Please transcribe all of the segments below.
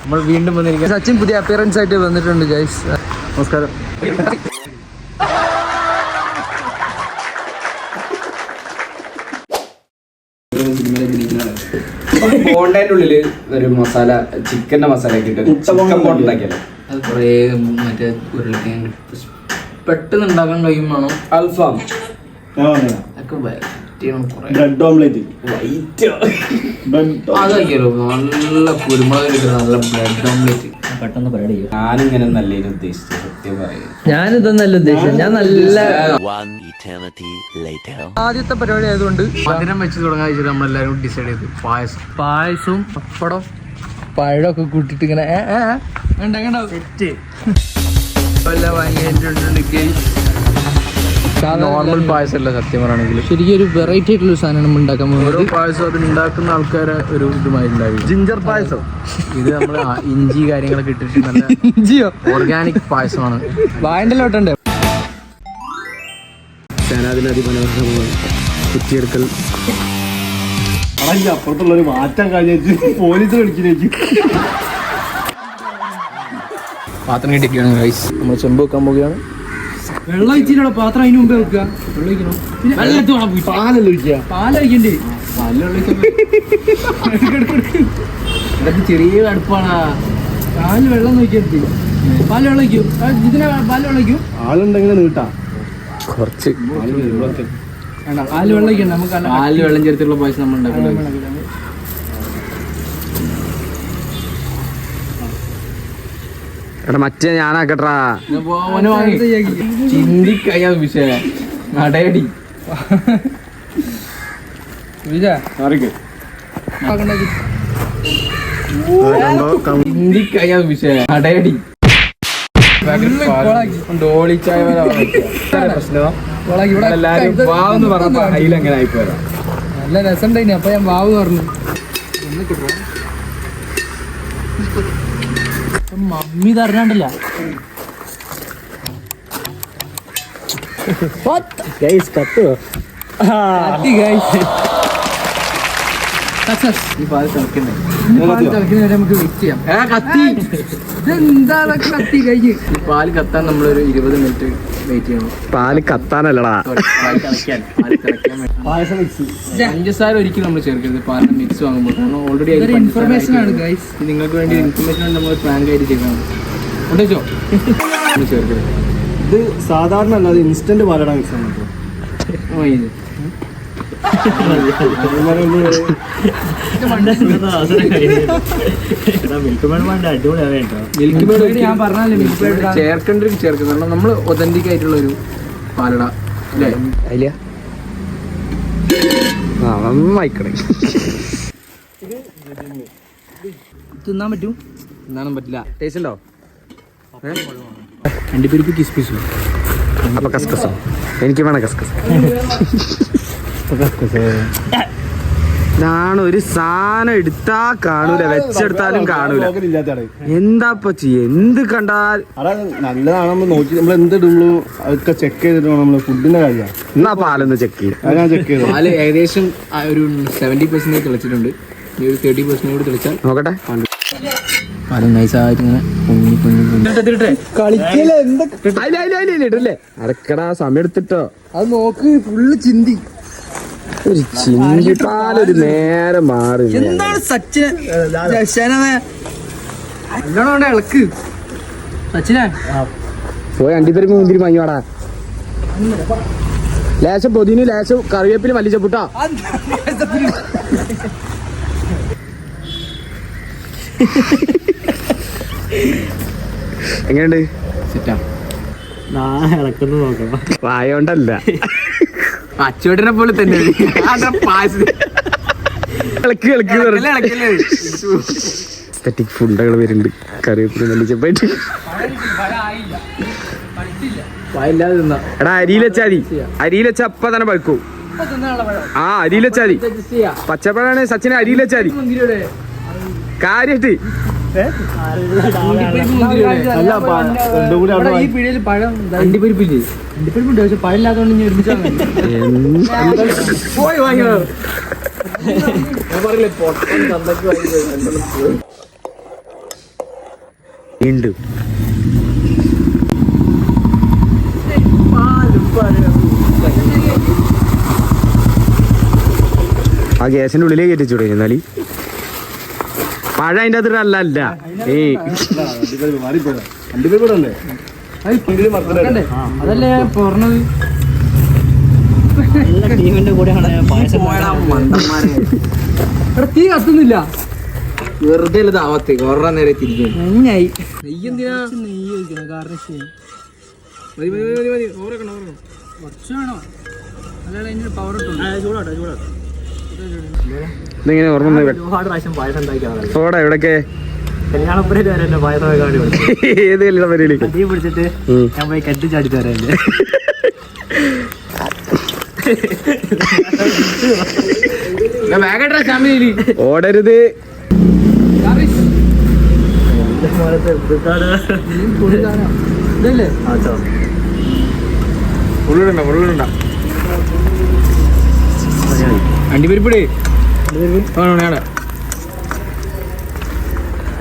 നമ്മൾ വീണ്ടും വന്നിരിക്കുക. സച്ചിൻ പുതിയ അപ്പിയറൻസ് ആയിട്ട് വന്നിട്ടുണ്ട് ഗൈസ്. നമസ്കാരം. ബോണ്ടേന്റെ ഉള്ളില് ഒരു മസാല, ചിക്കന്റെ മസാല ഉണ്ടാക്കിയല്ലോ. അത് കുറേ മറ്റേ ഉരുളക്കിഴങ്ങ് പെട്ടെന്ന് ഉണ്ടാക്കാൻ കഴിയുമ്പോഴാണോ അൽഫാം ബ്രെഡ് ഓംലെറ്റ് അതൊക്കെയല്ലോ നല്ല കുരുമുളക് നല്ല ബ്രെഡ് ഓംലെറ്റ് പെട്ടെന്ന് പരിപാടി ചെയ്യും. ഞാനിങ്ങനെ നല്ല ഉദ്ദേശിച്ചു, സത്യം പറയും. ഞാനിതൊന്നല്ല ഉദ്ദേശിച്ചത്. ഞാൻ നല്ല ആദ്യത്തെ പരിപാടി ആയതുകൊണ്ട് മധുരം വെച്ച് തുടങ്ങാൻ വെച്ചിട്ട് നമ്മളെല്ലാരും ഡിസൈഡ് ചെയ്തു. പായസവും പപ്പടം പഴമൊക്കെ കൂട്ടിട്ട് ഇങ്ങനെ നോർമൽ പായസം അല്ല സത്യം പറയുകയാണെങ്കിൽ. ശരിക്കും ഒരു വെറൈറ്റി ആയിട്ടുള്ള സാധനം നമ്മൾ ഉണ്ടാക്കാൻ പോകുന്നത്. ഓരോ പായസം അത് ഉണ്ടാക്കുന്ന ആൾക്കാരെ ഒരു ഇതുമായി ഉണ്ടാവും. ജിഞ്ചർ പായസം. ഇത് നമ്മൾ ഇഞ്ചി കാര്യങ്ങളൊക്കെ ഇട്ടിട്ട് നല്ല ഇഞ്ചിയോ ഓർഗാനിക് പായസമാണ്. വായന്റെ ലോട്ടുണ്ട്. അതിമനോഹരമായി കുറ്റിയെടുക്കൽ. അപ്പുറത്തുള്ളൊരു മാറ്റം കഴിഞ്ഞു പോലീസ് കളിക്കുന്നേക്ക് പാത്രം കിട്ടിയൊക്കെയാണ് റൈസ്. നമ്മൾ ചെമ്പ് വെക്കാൻ പോവുകയാണ്. വെള്ളം ഒഴിച്ചിട്ടോ പാത്രം അതിന് മുമ്പേ വെക്കുക. വെള്ളം ഒഴിക്കണം. പാലല്ല ഒഴിക്കുക. പാലൊഴിക്കണ്ടേ? ഇതൊക്കെ ചെറിയ അടുപ്പാണ്. പാല് വെള്ളം ഒഴിക്കരുത്. പാല് വെള്ളം ഒഴിക്കും. ഇതിനെ പാല് വെള്ളം ഒഴിക്കും. ആളുണ്ടെങ്കിൽ നീട്ടാ കുറച്ച് വേണ്ട. പാല് വെള്ളം ഒഴിക്കണ്ട. നമുക്ക് പാല് വെള്ളം ചേർത്തുള്ള പായസം നമ്മൾ ഉണ്ടാക്കുന്നത്. എടാ മറ്റേ ഞാനാക്കട്ടാ. ചിന്തിക്കയ്യാ വിഷയ നടയടി ചിന്തിക്കയ്യാ വിഷയ നടയടി ഡോളിച്ചായ എല്ലാരും വാവെന്ന് പറഞ്ഞപ്പോ അതിലെങ്ങനെ ആയിപ്പോരാ. നല്ല രസം ഉണ്ടായിന്. അപ്പൊ ഞാൻ വാവ് പറഞ്ഞു. മമ്മി തരണണ്ടല്ല. നമുക്ക് വെയിറ്റ് ചെയ്യാം. ഇതെന്താണ് കത്തി കഴിഞ്ഞ് പാല് കത്താൻ നമ്മളൊരു 20 മിനിറ്റ് വെയിറ്റ് ചെയ്യണം. പാല് കത്താനല്ലടാ, പഞ്ചസാര ഒരിക്കലും നമ്മൾ ചേർക്കരുത് പാലിന്റെ മിക്സ് വാങ്ങുമ്പോൾ. കാരണം ഓൾറെഡി ഇൻഫർമേഷൻ ആണ് ഗൈസ്. നിങ്ങൾക്ക് വേണ്ടി ഇൻഫർമേഷൻ നമ്മൾ പ്രാങ്ക് ആയിട്ട് ചെയ്യണം. ഉണ്ടോ ചേർക്കരുത്. ഇത് സാധാരണ അല്ല, അത് ഇൻസ്റ്റന്റ് പാലടാ മിക്സ് ആണ്. മിൽക്ക് മേഡ് ഞാൻ പറഞ്ഞാലേ മിൽക്ക് മേഡ് ചേർക്കും. കാരണം നമ്മൾ ഒതന്റിക് ആയിട്ടുള്ള ഒരു പാലട അല്ലേ അല്ല നന്നായിക്കണേ. തിന്നാൻ പറ്റും? തിന്നാനും പറ്റില്ല. ടേസ്റ്റ് ഉണ്ടോ? അണ്ടിപ്പരിപ്പ് കിസ്മിസ്. അപ്പൊ കസ്കസോ? എനിക്ക് വേണം കസ്കസ്. ഞാണ് ഒരു സാധനം എടുത്താ കാണൂല, വെച്ചെടുത്താലും കാണൂല. എന്താ ചെയ്യ? എന്ത് കണ്ടാൽ നല്ലതാണെന്ന് നോക്കി നമ്മൾ എന്തിടുള്ളൂ അതൊക്കെ ചെക്ക് ചെയ്തിട്ട് വേണം നമ്മള് ഫുഡിന്റെ കാര്യം. എന്നാ പാലൊന്ന് ചെക്ക് ചെയ്യും. ഞാൻ ചെക്ക് ചെയ്തു. പാല് ഏകദേശം ഒരു 70% തെളിച്ചിട്ടുണ്ട്. ഈ ഒരു 30% കൂടി തെളിച്ചാൽ നോക്കട്ടെ. പാല് നൈസായിട്ട് ഇങ്ങനെ കളിക്കല്ലേ അടക്കടാ സമയം എടുത്തിട്ടോ. അത് നോക്ക്. ഫുള്ള് ചിന്തി. ഒരു ചിന്തിപ്പാലൊരു നേരെ മാറി. എന്താണ് സച്ചിന് നല്ലോണം ഇളക്ക്. സച്ചിനെ പോയി അണ്ടിപ്പരിപ്പ് മുന്തിരി വാങ്ങിവാടാ. ലേശം പൊതിന്, ലേശം കറിവേപ്പില് മല്ലിച്ചപ്പൂട്ടാ. എങ്ങനെയുണ്ട്? സെറ്റാ. ഇളക്കുന്നു നോക്കണം. വായോണ്ടല്ല, അച്ചുവേട്ടനെ പോലെ തന്നെ എസ്തറ്റിക് ഫുഡുകൾ വരുന്നുണ്ട്. കറിവേപ്പില മല്ലിച്ചപ്പായിട്ട്. എടാ അരിയിൽ വെച്ചാ മതി. അരിയിൽ വെച്ചാ അപ്പ തന്നെ പഴുക്കൂ. ആ അരിയിൽ വെച്ചാ മതി. പച്ചപ്പഴാണ് സച്ചിനെ അരിയിൽ വെച്ചാ മതി. കാര്യായിട്ട് അല്ല രണ്ടും കൂടി അവിടെ ഈ പീടികയിൽ പഴം അണ്ടിപ്പരിപ്പില്ലേ അണ്ടിപ്പരിപ്പുണ്ട് പക്ഷെ പഴം ഇല്ലാത്തതുകൊണ്ട് ഇനി ഒരുമിച്ചാൽ പോയി വാങ്ങിയോ വീണ്ടും ആ ഗ്യാസിന്റെ ഉള്ളിലേക്ക് കയറ്റിച്ചൂടെ എന്നാല് പഴം അതിന്റെ അകത്ത് അല്ല ഏയ് അതല്ലേ ഞാൻ പറഞ്ഞത് ഇവിടെ തീ കത്തുന്നില്ല വെറുതെ താവത്ത് കുറേ നേരം തിരിക്കും നന്നായി നെയ്യ് എന്തിനാ നെയ്യ് ഒഴിക്കണം കാരണം മതി മതി മതി മതി ഓർക്കണം കുറച്ച് വേണോ അല്ലാതെ അതിന് പവർ ഇട്ടുണ്ട് ഇതെങ്ങനെ ഓർമ്മ ഒരുപാട് പ്രാവശ്യം പായസം ഉണ്ടാക്കിയാണ് ഓടാ എവിടൊക്കെ കല്യാണപ്പുരയിൽ വരെ എന്നെ പായസം കാണ്ടി വിളിച്ചു ഏത് കല്യാണ പരിപാടിക്ക് തീ പിടിച്ചിട്ട് ഞാൻ പോയി കെട്ടിച്ചാടി തരാല്ലേ ഓടരുത് ഇതല്ലേ ഉള്ളിടണ്ട ഉള്ളിടണ്ട അണ്ടിപ്പരിപ്പിടേ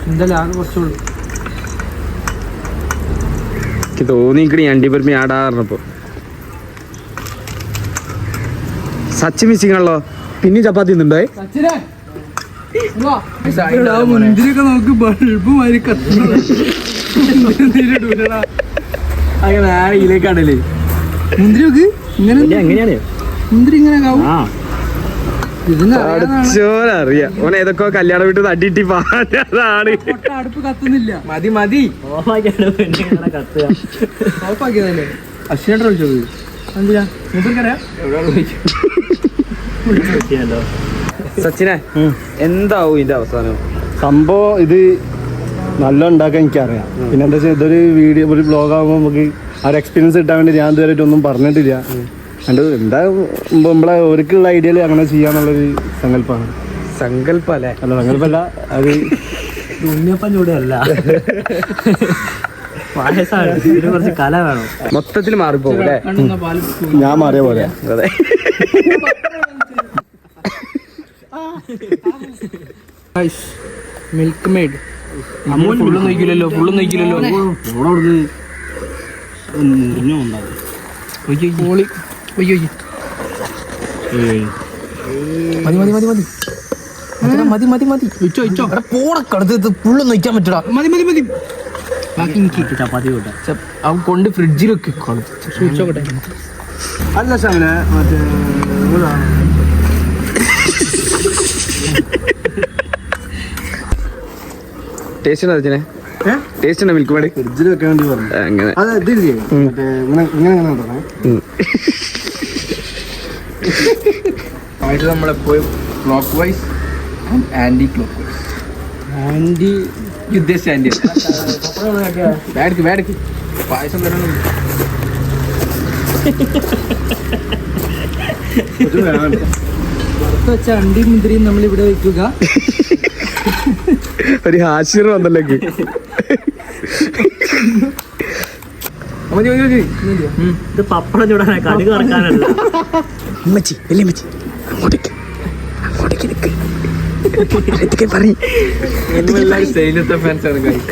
എന്തായാലും ആകെ കുറച്ചുള്ളൂ എനിക്ക് തോന്നിക്കണി അണ്ടിപ്പരിപ്പ് ആടാ പറഞ്ഞപ്പോ സച്ച് മിസ്സിങ് ആണല്ലോ പിന്നെ ചപ്പാത്തി തിന്നുണ്ടേ സച്ചിനെ മുന്തിരിയൊക്കെ നോക്ക് ബൾബ് മാതിരി കത്തുന്നത് അങ്ങനെ നേരെ ഇതിലേക്കാണല്ലേ മുന്തിരി നോക്ക് ഇങ്ങനെ എങ്ങനെയാണ് മുന്തിരി ഇങ്ങനെ ആവും ഇതിന് അറിയാം ഓൻ ഏതൊക്കെ കല്യാണം വീട്ടിൽ തട്ടിട്ടി പാടാണ് അടുപ്പ് കത്തുന്നില്ല മതി മതി കത്തുക ഓഫാക്കിയതല്ലേ അശ്വനോട് വിളിച്ചത് എന്തിനാ മുന്തിരിക്കറിയാ സച്ചിനെ എന്താവും ഇതിന്റെ അവസാനം സംഭവം ഇത് നല്ല ഉണ്ടാക്കാൻ എനിക്കറിയാം പിന്നെ എന്താ വെച്ചാൽ ഇതൊരു വീഡിയോ ഒരു ബ്ലോഗ് ആകുമ്പോൾ നമുക്ക് ആ ഒരു എക്സ്പീരിയൻസ് കിട്ടാൻ വേണ്ടി ഞാൻ ഇതുവരെ ഒന്നും പറഞ്ഞിട്ടില്ല എൻ്റെ എന്താ നമ്മളെ ഒരിക്കലുള്ള ഐഡിയയിൽ അങ്ങനെ ചെയ്യാന്നുള്ളൊരു സങ്കല്പമാണ് സങ്കല്പം അല്ലേ അല്ല സങ്കല്പമല്ല അത് ഉണ്ണിയപ്പം ചൂടല്ല പായസമാണ് ഇതിന് കുറച്ച് കല വേണം മൊത്തത്തിൽ മാറിപ്പോകും അല്ലേ ഞാൻ മാറിയ പോലെ അതെ മിൽക്ക് മെയ്ഡ് ഫുള്ള് നോക്കില്ലല്ലോ ഫുള്ള് നോക്കില്ലല്ലോ പോളി ഒയ്യോ മതി മതി മതി മതി മതി മതി മതി ഇച്ചോ ഇച്ചോ പോടക്കടുത്ത് ഫുള്ള് നോക്കാൻ പറ്റൂടാ മതി മതി മതി ബാക്കി എനിക്ക് ചപ്പാത്തി കൂട്ടാം അവൻ കൊണ്ട് ഫ്രിഡ്ജിൽ വെക്ക് സൂക്ഷിച്ചോട്ടെ അല്ല ശമനെ മറ്റേ ടേസ്റ്റ് ഉണ്ടോ സച്ചിനെ ടേസ്റ്റ് ഉണ്ടോ മിൽക്ക് മേഡ് ഫ്രിഡ്ജിൽ വെക്കാൻ വേണ്ടി പറഞ്ഞു അങ്ങനെ അത് ഇതില്ലേ മറ്റേ ഇങ്ങനെ പറഞ്ഞേ ആയിട്ട് നമ്മളെപ്പോഴും clockwise anti clockwise anti ഉദ്ദേശിച്ച ആൻറ്റി വേടക്ക് വേടക്ക് പായസം തരണം പുറത്ത് വെച്ച അണ്ടി മുന്തിരിയും നമ്മൾ ഇവിടെ വെക്കുക ഒരു ഹാഷിർ വന്നല്ലേക്ക് മതി മതി മതി ഇത് പപ്പടം ചൂടാനാ കടുക് കറക്കാനല്ല അമ്മച്ചി വലിയ അമ്മച്ചി അങ്ങോട്ടേക്ക് അങ്ങോട്ടേക്ക് നിൽക്ക് പറയും എല്ലാവരും സൈലത്തെ ഫാൻസാണ് കാര്യം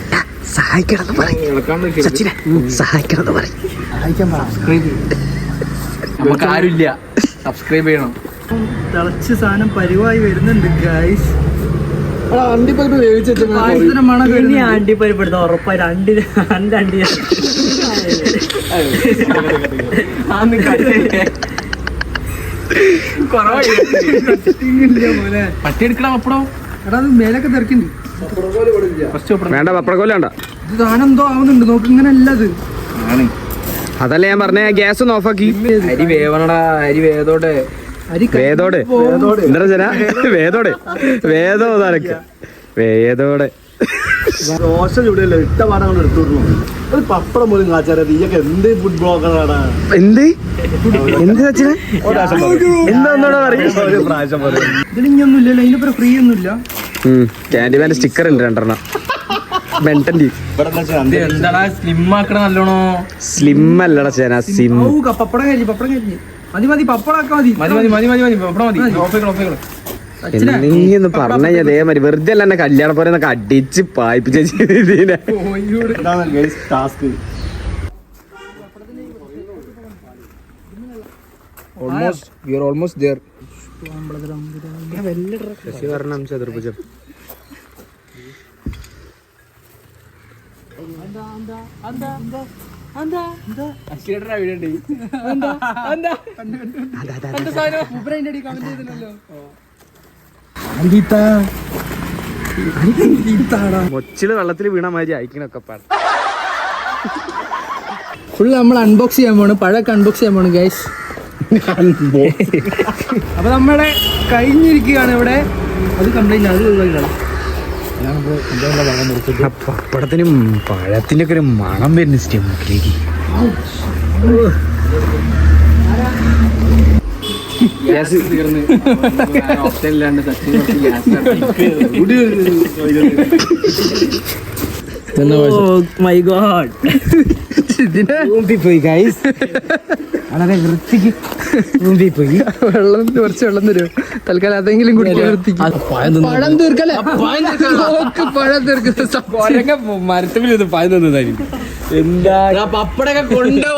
സഹായിക്കണമെന്ന് പറയും സച്ചിനെ സഹായിക്കണമെന്ന് പറയും സബ്സ്ക്രൈബ് ചെയ്യും നമുക്ക് ആരുമില്ല സബ്സ്ക്രൈബ് ചെയ്യണം തിളച്ച് സാധനം പരിവായി വരുന്നുണ്ട് ഗൈസ് അണ്ടിപ്പരിപ്പ് വേവിച്ചു പായസത്തിന് മണം ഇനി വരുന്നുണ്ട്. അണ്ടി പരിപ്പെടുത്ത ഉറപ്പായിട്ട് അണ്ടി ഇല്ല മോനെ. പട്ടി എടുക്കണം അപ്പടോ എടാ അത് മേലൊക്കെ തെറിക്കുന്നുണ്ട് വേണ്ട പപ്പടക്കോല വേണ്ട ഇത് സാധനം എന്തോ ആവുന്നുണ്ട് നോക്ക് ഇങ്ങനെ അല്ല അത് ആണ് അതല്ല ഞാൻ പറഞ്ഞ ഗ്യാസ് ഒന്ന് ഓഫാക്കി അരി വേവണടാ അരി വേദോടെ അരി വേദോടെ എന്താ ജന വേദോടെ വേദോ തലക്ക് വേദോടെ ദോശ ചൂടല്ലേ ഇട്ട പാടം കൊണ്ട് എടുത്തു ഒരു പപ്പടം പോലും കാച്ചാറ നീയൊക്കെ എന്ത് ഫുഡ് ബ്ലോഗറാണ് എന്ത് എന്ത് സച്ചിനെ എന്താ ഒന്നൂടെ പറയും ഒരു പ്രാവശ്യം പറയും ഇതിലിങ്ങൊന്നും ഇല്ലല്ലോ അതിന്റെ ഫ്രീ ഒന്നും ഇല്ല ക്യാൻഡിമാന്റെ സ്റ്റിക്കർ ഉണ്ട് രണ്ടെണ്ണം മെന്റലി എന്താടാ സ്ലിം ആക്കണ നല്ലോണോ? സ്ലിം അല്ലടാ ചേന സിം. പപ്പടം കഴിഞ്ഞ് മതി പപ്പടമൊക്കെ മതി. എന്തെങ്കിലും പറഞ്ഞു അതേമാതിരി വെറുതെ അല്ല എന്നെ കല്യാണം പോലെ അടിച്ച് പായിപ്പിച്ച ഇതിനെ. Task almost there. ശശിവർണം ചതുർഭുജം. മൊച്ചില് വെള്ളത്തിൽ വീണ മാതിരി അയക്കണൊക്കെ പാട. ഫുള്ള് നമ്മൾ അൺബോക്സ് ചെയ്യാൻ പോണ്, പഴമൊക്കെ അൺബോക്സ് ചെയ്യാൻ പോണ് ഗൈസ്. അപ്പൊ നമ്മുടെ കഴിഞ്ഞിരിക്കുകയാണ് ഇവിടെ. അത് കംപ്ലൈന്റ് അത് പപ്പടത്തിനും പഴത്തിന്റെ ഒക്കെ ഒരു മണം വരുന്ന സ്റ്റെമ്മിലേക്ക്. മൈ ഗോഡ്, പോയി ഗൈസ്, വളരെ വൃത്തിക്ക് പോയി. വെള്ളം കുറച്ച് വെള്ളം തരും തൽക്കാലം, അതെങ്കിലും കുടിക്കാൻ വൃത്തിക്ക്. പഴം തീർക്കല്ലേ, പഴം തീർക്കുന്ന മരത്തിൽ പായം തന്നതായിരിക്കും. എന്താ പപ്പടൊക്കെ കൊണ്ടുപോകും.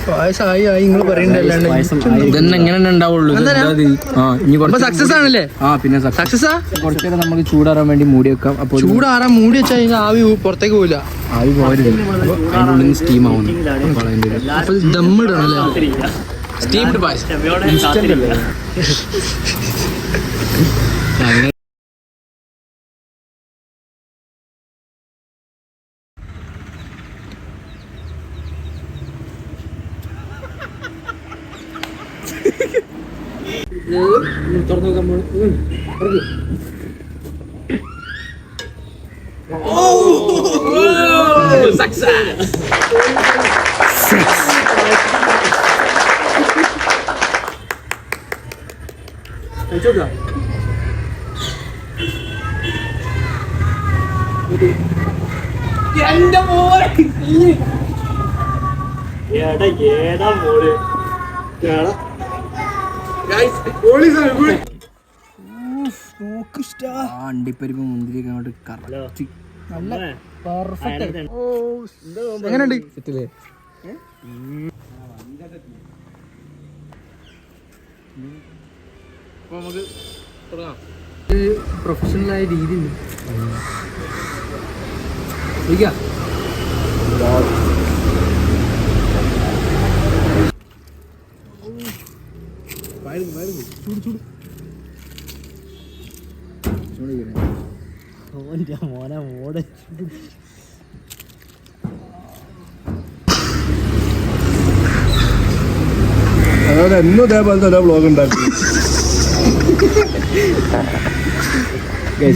പായസമായി നിങ്ങൾ പറയണ്ടല്ലാണ്ട് ഇതന്നെ എങ്ങനെ ഉണ്ടാവുള്ളൂ. സക്സസ് ആണല്ലേ? പിന്നെ സക്സസ്. കുറച്ചേരം നമുക്ക് ചൂടാറാൻ വേണ്ടി മൂടി വെക്കാം. അപ്പോൾ ചൂടാറാൻ മൂടി വെച്ചാൽ ആവി പുറത്തേക്ക് പോവില്ല. ആവി പോരുത്, അതിൻ്റെ ഉള്ളിൽ സ്റ്റീം ആവുന്നു. അപ്പൊ ദമ്മിടണല്ലേ? സ്റ്റീംഡ് പായസം. തുറന്നു നോക്കാൻ എന്റെ മോനെ ഏടാ മോള് അണ്ടിപ്പരിപ്പ് മുന്തിരിയൊക്കെ അങ്ങോട്ട് കറക്റ്റ്. എങ്ങനെയുണ്ട്? സെറ്റില്ലേ? നമുക്ക് തുടങ്ങാം. പ്രൊഫഷണലായ രീതി മോനെ മോട് അതായത് എന്നും ഇതേപോലത്തെ ഓരോ വ്ളോഗ് ഉണ്ടാക്കി.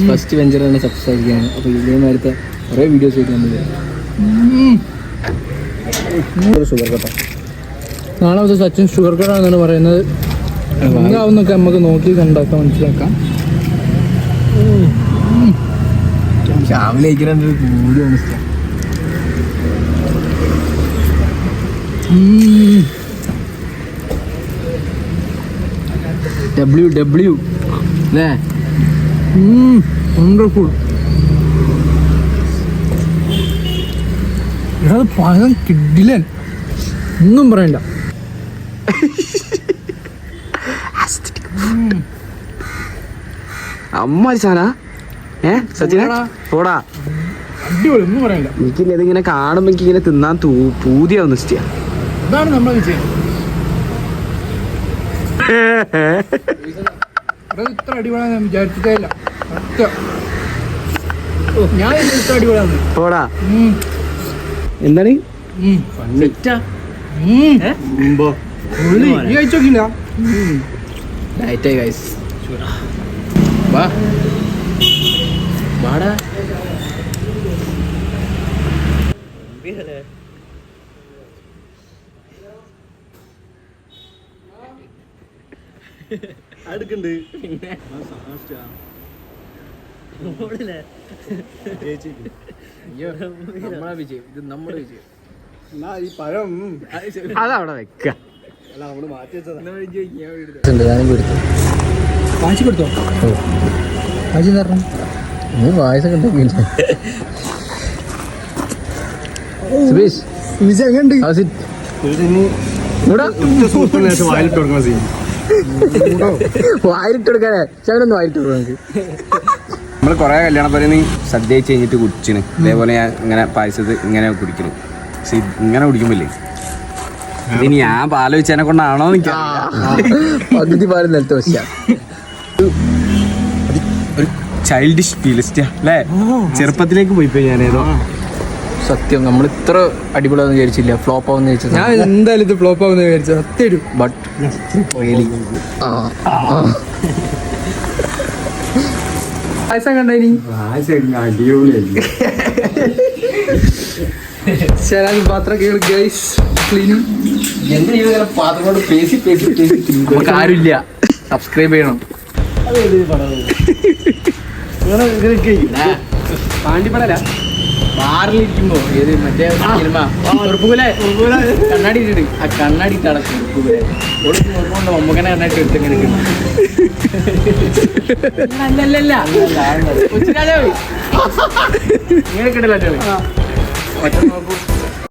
ഫസ്റ്റ് വെഞ്ചർ തന്നെ സക്സസ് ആയിരിക്കുകയാണ്. അപ്പോൾ ഇതേമാരത്തെ കുറേ വീഡിയോസ് ആയിട്ട് നമ്മൾ ഷുഗർ കട്ട. നാളെ മുതൽ സച്ചിൻ ഷുഗർ കട്ടാണെന്നാണ് പറയുന്നത്. എന്താവുന്നൊക്കെ നമുക്ക് നോക്കി കണ്ടാക്കാം, മനസ്സിലാക്കാം. രാവിലെ കഴിക്കാൻ വീഡിയോ ആണ്. WW അല്ലേ? വണ്ടർഫുൾ. ഇത് പഴം കിഡിലൻ, ഒന്നും പറയണ്ട. അമ്മ സാന സച്ചിനെ പോടാ. അടിപൊളി, ഒന്നും പറയണ്ട. എനിക്കില്ല, ഇതിങ്ങനെ കാണുമ്പോ എനിക്ക് ഇങ്ങനെ തിന്നാൻ പൂതിയാവുന്ന സ്ഥിതിയ. ഇതാണ് നമ്മളെ വിജയം. ഇത്ര അടിപൊളിയാന്ന് ഞാൻ വിചാരിച്ചിട്ടേ ഇല്ല. ഞാൻ ഇത്ര അടിപൊളിയാന്ന്. പോടാ. എന്താണ് ഈ കഴിച്ചോക്കില്ല. ഡയറ്റായി ഗൈസ്. വാ വാടാ. അടുക്കുണ്ട്. നമ്മളെ വിജയം, ഇത് നമ്മുടെ വിജയം. ഈ പഴം അതവിടെ വെക്ക. അല്ല നമ്മള് മാറ്റി വെച്ചതാ. ഞാനും കൊടുത്തു. വായിച്ചു കൊടുത്തോ? വായിച്ചു തരണം. നീ വായസൊക്കെ ഉണ്ടെങ്കില്ല. Subeesh, എങ്ങണ്ട് how's it? ഇനി സൂപ്പറിന് ശേഷം വായിലിട്ട് കൊടുക്കുന്ന സീൻ. വായിലിട്ട് കൊടുക്കാനേ ചവനൊന്ന് വായിലിട്ട് കൊടുക്കാം നമുക്ക്. നമ്മള് കൊറേ കല്യാണ പറയുന്ന സദ്യ കഴിച്ച് കഴിഞ്ഞിട്ട് കുടിച്ചിന്. ഇതേപോലെ ഞാൻ ഇങ്ങനെ പായസത്ത് ഇങ്ങനെ കുടിക്കണ്. പക്ഷെ ഇങ്ങനെ കുടിക്കുമ്പില്ലേ ഇതിനി ഞാൻ പാല് വെച്ചതിനെ കൊണ്ടാണോ പകുതി പാലും നിലത്ത് വെച്ചാ ഒരു ചൈൽഡിഷ് ഫീലിസ്റ്റ് അല്ലേ? ചെറുപ്പത്തിലേക്ക് പോയിപ്പോയി ഞാൻ ഏതോ. സത്യം നമ്മൾ ഇത്ര അടിപൊളിയാന്ന് വിചാരിച്ചില്ല, ഫ്ലോപ്പ് ആവുന്ന വിചാരിച്ചത്. ഞാൻ എന്തായാലും ഇത് ഫ്ലോപ്പ് ആവുന്ന വിചാരിച്ചു. സത്യം ബട്ട് റിയലി പായസം കണ്ടതിനി ശരാജ് പാത്രം കേൾ ഗൈസ് ക്ലീനിങ്. പാത്രം കൊണ്ട് പേസി പേസി പേസി നമുക്ക് ആരുമില്ല. സബ്സ്ക്രൈബ് ചെയ്യണം. പാണ്ടിപ്പടല ബാറിലിരിക്കുമ്പോ ഏത് മറ്റേ സിനിമ ഉറുപ്പുകുലെ കണ്ണാടി ഇട്ടിട്ട് ആ കണ്ണാടി തടക്കും ഉറുപ്പുകുലെ ഓർമ്മ മമ്മൂക്കനെ കണ്ണാടി എടുത്ത് ഇങ്ങനെ അല്ലല്ല കൊച്ചു രാജാവ് ഇങ്ങനെ കിട്ടില്ല ഒറ്റ നോക്കൂ.